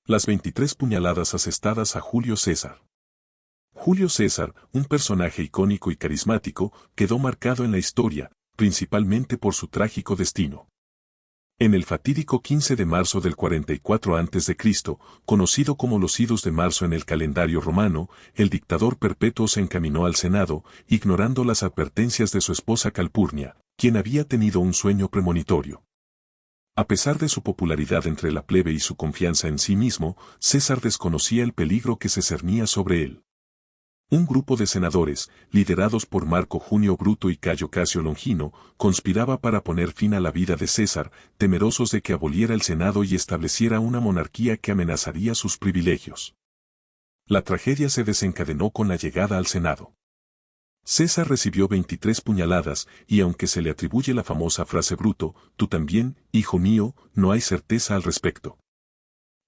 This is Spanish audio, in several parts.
Las 23 puñaladas asestadas a Julio César. Julio César, un personaje icónico y carismático, quedó marcado en la historia, principalmente por su trágico destino. En el fatídico 15 de marzo del 44 a.C., conocido como los Idus de marzo en el calendario romano, el dictador perpetuo se encaminó al Senado, ignorando las advertencias de su esposa Calpurnia, quien había tenido un sueño premonitorio. A pesar de su popularidad entre la plebe y su confianza en sí mismo, César desconocía el peligro que se cernía sobre él. Un grupo de senadores, liderados por Marco Junio Bruto y Cayo Casio Longino, conspiraba para poner fin a la vida de César, temerosos de que aboliera el Senado y estableciera una monarquía que amenazaría sus privilegios. La tragedia se desencadenó con la llegada al Senado. César recibió 23 puñaladas, y aunque se le atribuye la famosa frase Bruto, tú también, hijo mío, no hay certeza al respecto.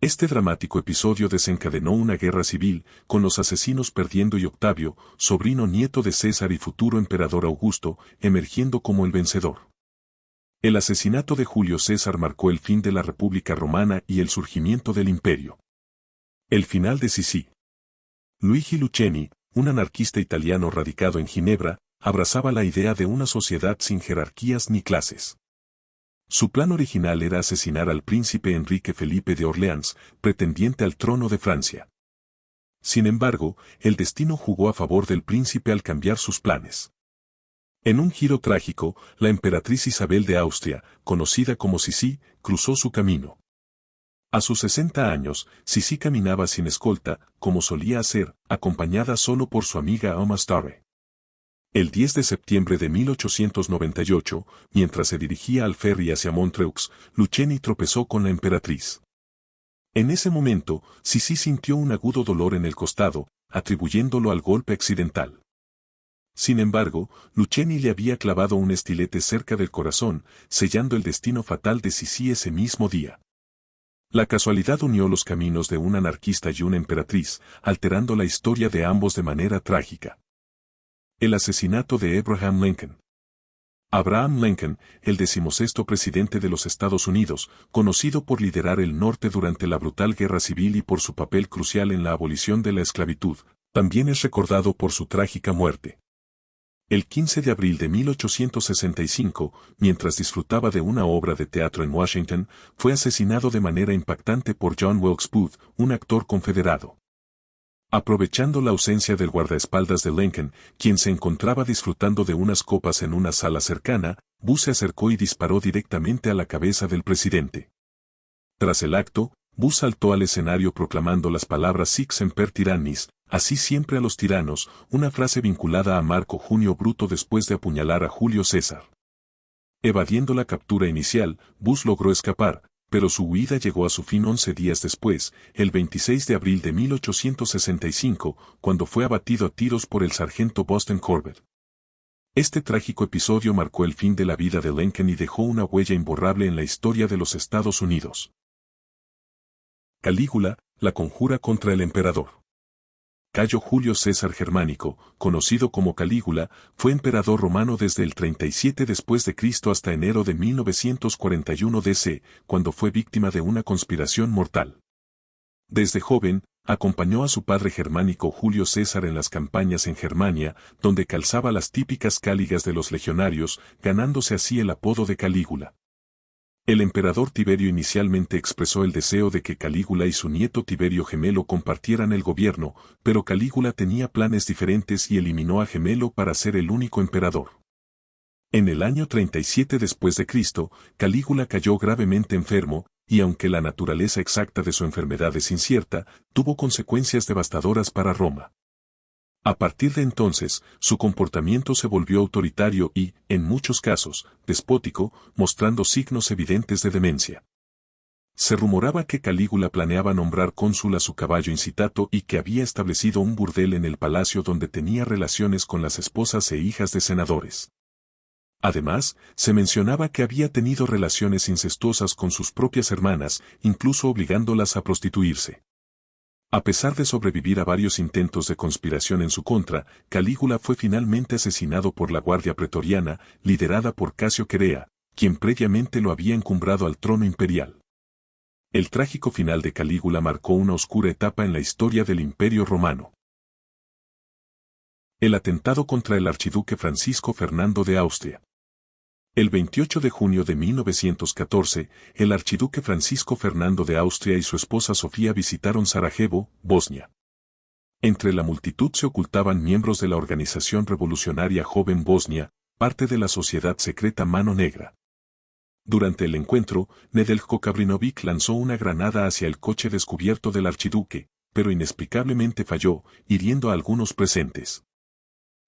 Este dramático episodio desencadenó una guerra civil, con los asesinos perdiendo y Octavio, sobrino nieto de César y futuro emperador Augusto, emergiendo como el vencedor. El asesinato de Julio César marcó el fin de la República Romana y el surgimiento del imperio. El final de Sisi. Luigi Lucchesi, un anarquista italiano radicado en Ginebra, abrazaba la idea de una sociedad sin jerarquías ni clases. Su plan original era asesinar al príncipe Enrique Felipe de Orleans, pretendiente al trono de Francia. Sin embargo, el destino jugó a favor del príncipe al cambiar sus planes. En un giro trágico, la emperatriz Isabel de Austria, conocida como Sisi, cruzó su camino. A sus 60 años, Sisi caminaba sin escolta, como solía hacer, acompañada solo por su amiga Oma Starre. El 10 de septiembre de 1898, mientras se dirigía al ferry hacia Montreux, Lucchesi tropezó con la emperatriz. En ese momento, Sisi sintió un agudo dolor en el costado, atribuyéndolo al golpe accidental. Sin embargo, Lucchesi le había clavado un estilete cerca del corazón, sellando el destino fatal de Sisi ese mismo día. La casualidad unió los caminos de un anarquista y una emperatriz, alterando la historia de ambos de manera trágica. El asesinato de Abraham Lincoln. Abraham Lincoln, el 16º presidente de los Estados Unidos, conocido por liderar el norte durante la brutal guerra civil y por su papel crucial en la abolición de la esclavitud, también es recordado por su trágica muerte. El 15 de abril de 1865, mientras disfrutaba de una obra de teatro en Washington, fue asesinado de manera impactante por John Wilkes Booth, un actor confederado. Aprovechando la ausencia del guardaespaldas de Lincoln, quien se encontraba disfrutando de unas copas en una sala cercana, Booth se acercó y disparó directamente a la cabeza del presidente. Tras el acto, Booth saltó al escenario proclamando las palabras Sic semper tyrannis, así siempre a los tiranos, una frase vinculada a Marco Junio Bruto después de apuñalar a Julio César. Evadiendo la captura inicial, Booth logró escapar, pero su huida llegó a su fin 11 días después, el 26 de abril de 1865, cuando fue abatido a tiros por el sargento Boston Corbett. Este trágico episodio marcó el fin de la vida de Lincoln y dejó una huella imborrable en la historia de los Estados Unidos. Calígula, la conjura contra el emperador. Cayo Julio César Germánico, conocido como Calígula, fue emperador romano desde el 37 después de Cristo hasta enero de 1941 DC, cuando fue víctima de una conspiración mortal. Desde joven, acompañó a su padre germánico Julio César en las campañas en Germania, donde calzaba las típicas cáligas de los legionarios, ganándose así el apodo de Calígula. El emperador Tiberio inicialmente expresó el deseo de que Calígula y su nieto Tiberio Gemelo compartieran el gobierno, pero Calígula tenía planes diferentes y eliminó a Gemelo para ser el único emperador. En el año 37 después de Cristo, Calígula cayó gravemente enfermo, y aunque la naturaleza exacta de su enfermedad es incierta, tuvo consecuencias devastadoras para Roma. A partir de entonces, su comportamiento se volvió autoritario y, en muchos casos, despótico, mostrando signos evidentes de demencia. Se rumoraba que Calígula planeaba nombrar cónsul a su caballo Incitato y que había establecido un burdel en el palacio donde tenía relaciones con las esposas e hijas de senadores. Además, se mencionaba que había tenido relaciones incestuosas con sus propias hermanas, incluso obligándolas a prostituirse. A pesar de sobrevivir a varios intentos de conspiración en su contra, Calígula fue finalmente asesinado por la Guardia Pretoriana, liderada por Casio Querea, quien previamente lo había encumbrado al trono imperial. El trágico final de Calígula marcó una oscura etapa en la historia del Imperio Romano. El atentado contra el archiduque Francisco Fernando de Austria. El 28 de junio de 1914, el archiduque Francisco Fernando de Austria y su esposa Sofía visitaron Sarajevo, Bosnia. Entre la multitud se ocultaban miembros de la Organización Revolucionaria Joven Bosnia, parte de la sociedad secreta Mano Negra. Durante el encuentro, Nedeljko Kabrinović lanzó una granada hacia el coche descubierto del archiduque, pero inexplicablemente falló, hiriendo a algunos presentes.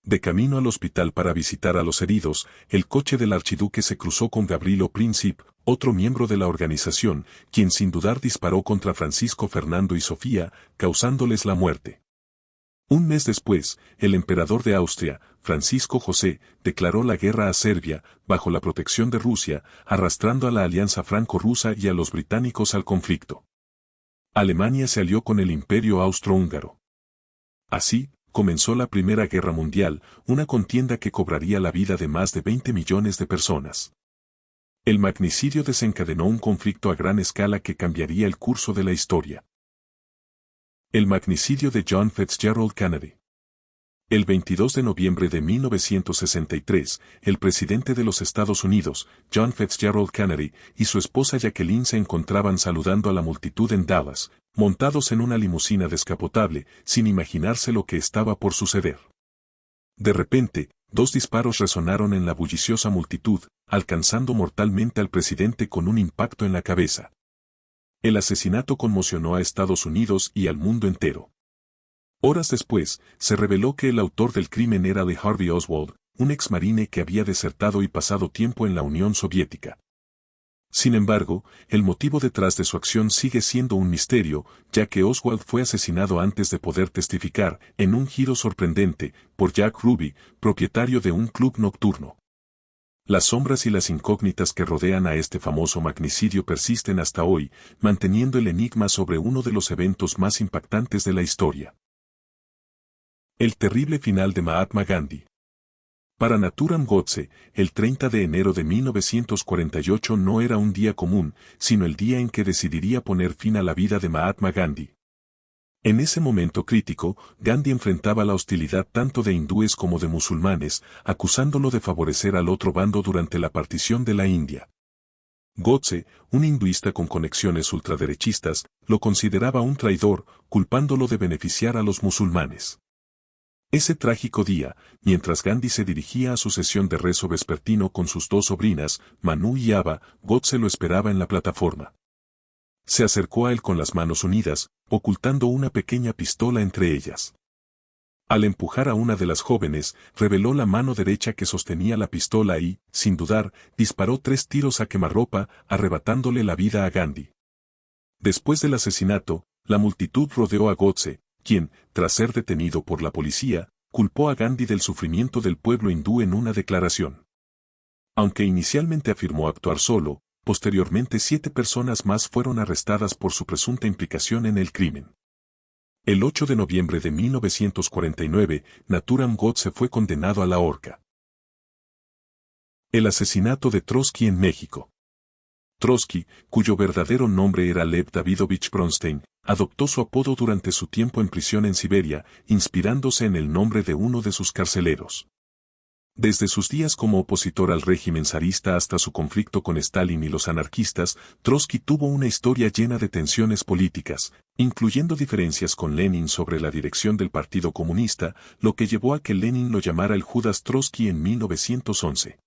De camino al hospital para visitar a los heridos, el coche del archiduque se cruzó con Gavrilo Princip, otro miembro de la organización, quien sin dudar disparó contra Francisco Fernando y Sofía, causándoles la muerte. Un mes después, el emperador de Austria, Francisco José, declaró la guerra a Serbia, bajo la protección de Rusia, arrastrando a la alianza franco-rusa y a los británicos al conflicto. Alemania se alió con el Imperio Austrohúngaro. Así, comenzó la Primera Guerra Mundial, una contienda que cobraría la vida de más de 20 millones de personas. El magnicidio desencadenó un conflicto a gran escala que cambiaría el curso de la historia. El magnicidio de John Fitzgerald Kennedy. El 22 de noviembre de 1963, el presidente de los Estados Unidos, John Fitzgerald Kennedy, y su esposa Jacqueline se encontraban saludando a la multitud en Dallas, montados en una limusina descapotable, sin imaginarse lo que estaba por suceder. De repente, dos disparos resonaron en la bulliciosa multitud, alcanzando mortalmente al presidente con un impacto en la cabeza. El asesinato conmocionó a Estados Unidos y al mundo entero. Horas después, se reveló que el autor del crimen era Lee Harvey Oswald, un exmarine que había desertado y pasado tiempo en la Unión Soviética. Sin embargo, el motivo detrás de su acción sigue siendo un misterio, ya que Oswald fue asesinado antes de poder testificar, en un giro sorprendente, por Jack Ruby, propietario de un club nocturno. Las sombras y las incógnitas que rodean a este famoso magnicidio persisten hasta hoy, manteniendo el enigma sobre uno de los eventos más impactantes de la historia. El terrible final de Mahatma Gandhi. Para Nathuram Godse, el 30 de enero de 1948 no era un día común, sino el día en que decidiría poner fin a la vida de Mahatma Gandhi. En ese momento crítico, Gandhi enfrentaba la hostilidad tanto de hindúes como de musulmanes, acusándolo de favorecer al otro bando durante la partición de la India. Godse, un hinduista con conexiones ultraderechistas, lo consideraba un traidor, culpándolo de beneficiar a los musulmanes. Ese trágico día, mientras Gandhi se dirigía a su sesión de rezo vespertino con sus dos sobrinas, Manu y Ava, Godse lo esperaba en la plataforma. Se acercó a él con las manos unidas, ocultando una pequeña pistola entre ellas. Al empujar a una de las jóvenes, reveló la mano derecha que sostenía la pistola y, sin dudar, disparó 3 tiros a quemarropa, arrebatándole la vida a Gandhi. Después del asesinato, la multitud rodeó a Godse, quien, tras ser detenido por la policía, culpó a Gandhi del sufrimiento del pueblo hindú en una declaración. Aunque inicialmente afirmó actuar solo, posteriormente 7 personas más fueron arrestadas por su presunta implicación en el crimen. El 8 de noviembre de 1949, Nathuram Godse fue condenado a la horca. El asesinato de Trotsky en México. Trotsky, cuyo verdadero nombre era Lev Davidovich Bronstein, adoptó su apodo durante su tiempo en prisión en Siberia, inspirándose en el nombre de uno de sus carceleros. Desde sus días como opositor al régimen zarista hasta su conflicto con Stalin y los anarquistas, Trotsky tuvo una historia llena de tensiones políticas, incluyendo diferencias con Lenin sobre la dirección del Partido Comunista, lo que llevó a que Lenin lo llamara el Judas Trotsky en 1911.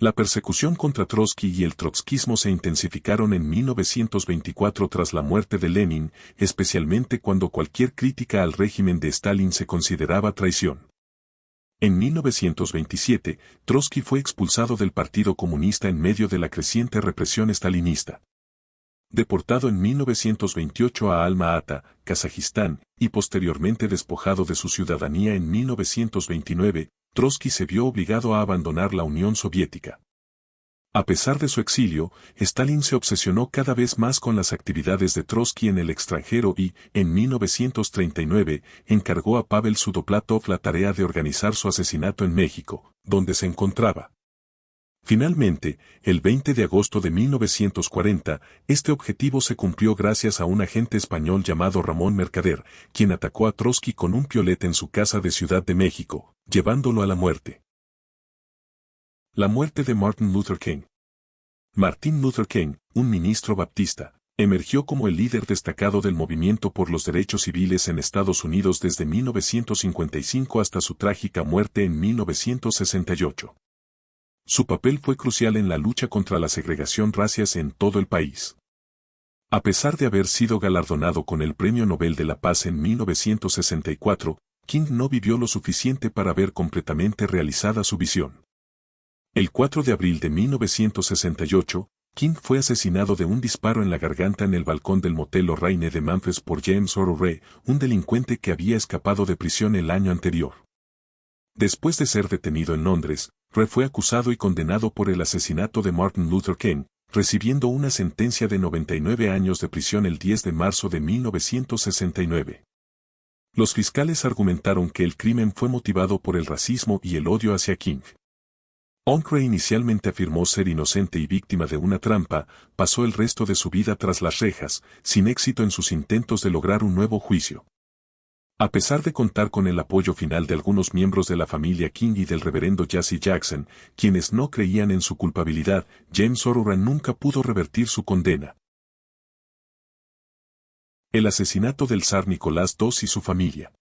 La persecución contra Trotsky y el trotskismo se intensificaron en 1924 tras la muerte de Lenin, especialmente cuando cualquier crítica al régimen de Stalin se consideraba traición. En 1927, Trotsky fue expulsado del Partido Comunista en medio de la creciente represión stalinista. Deportado en 1928 a Alma-Ata, Kazajistán, y posteriormente despojado de su ciudadanía en 1929, Trotsky se vio obligado a abandonar la Unión Soviética. A pesar de su exilio, Stalin se obsesionó cada vez más con las actividades de Trotsky en el extranjero y, en 1939, encargó a Pavel Sudoplatov la tarea de organizar su asesinato en México, donde se encontraba. Finalmente, el 20 de agosto de 1940, este objetivo se cumplió gracias a un agente español llamado Ramón Mercader, quien atacó a Trotsky con un piolet en su casa de Ciudad de México, llevándolo a la muerte. La muerte de Martin Luther King. Martin Luther King, un ministro baptista, emergió como el líder destacado del movimiento por los derechos civiles en Estados Unidos desde 1955 hasta su trágica muerte en 1968. Su papel fue crucial en la lucha contra la segregación racial en todo el país. A pesar de haber sido galardonado con el Premio Nobel de la Paz en 1964, King no vivió lo suficiente para ver completamente realizada su visión. El 4 de abril de 1968, King fue asesinado de un disparo en la garganta en el balcón del motel Lorraine de Memphis por James Earl Ray, un delincuente que había escapado de prisión el año anterior. Después de ser detenido en Londres, Ray fue acusado y condenado por el asesinato de Martin Luther King, recibiendo una sentencia de 99 años de prisión el 10 de marzo de 1969. Los fiscales argumentaron que el crimen fue motivado por el racismo y el odio hacia King. Aunque Ray inicialmente afirmó ser inocente y víctima de una trampa, pasó el resto de su vida tras las rejas, sin éxito en sus intentos de lograr un nuevo juicio. A pesar de contar con el apoyo final de algunos miembros de la familia King y del reverendo Jesse Jackson, quienes no creían en su culpabilidad, James Earl Ray nunca pudo revertir su condena. El asesinato del zar Nicolás II y su familia.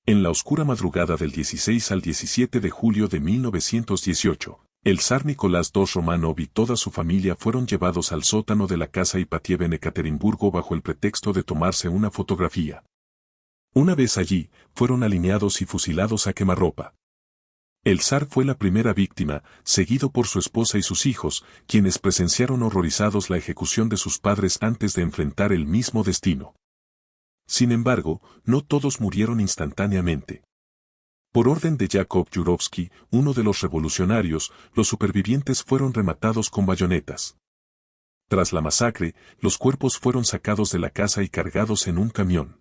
En la oscura madrugada del 16 al 17 de julio de 1918, el zar Nicolás II Romanov y toda su familia fueron llevados al sótano de la casa Ipatiev en Ekaterimburgo bajo el pretexto de tomarse una fotografía. Una vez allí, fueron alineados y fusilados a quemarropa. El zar fue la primera víctima, seguido por su esposa y sus hijos, quienes presenciaron horrorizados la ejecución de sus padres antes de enfrentar el mismo destino. Sin embargo, no todos murieron instantáneamente. Por orden de Yakov Yurovsky, uno de los revolucionarios, los supervivientes fueron rematados con bayonetas. Tras la masacre, los cuerpos fueron sacados de la casa y cargados en un camión.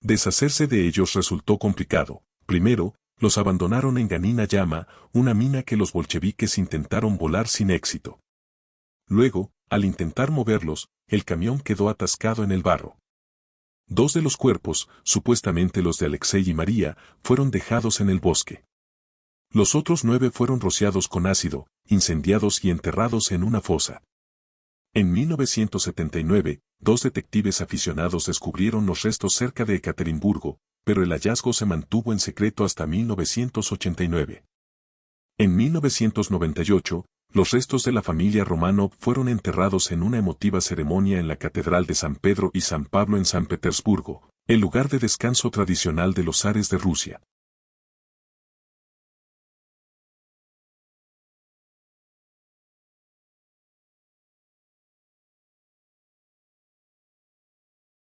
Deshacerse de ellos resultó complicado. Primero, los abandonaron en Ganina Yama, una mina que los bolcheviques intentaron volar sin éxito. Luego, al intentar moverlos, el camión quedó atascado en el barro. Dos de los cuerpos, supuestamente los de Alexei y María, fueron dejados en el bosque. Los otros 9 fueron rociados con ácido, incendiados y enterrados en una fosa. En 1979, 2 detectives aficionados descubrieron los restos cerca de Ekaterimburgo, pero el hallazgo se mantuvo en secreto hasta 1989. En 1998, los restos de la familia Romanov fueron enterrados en una emotiva ceremonia en la Catedral de San Pedro y San Pablo en San Petersburgo, el lugar de descanso tradicional de los zares de Rusia.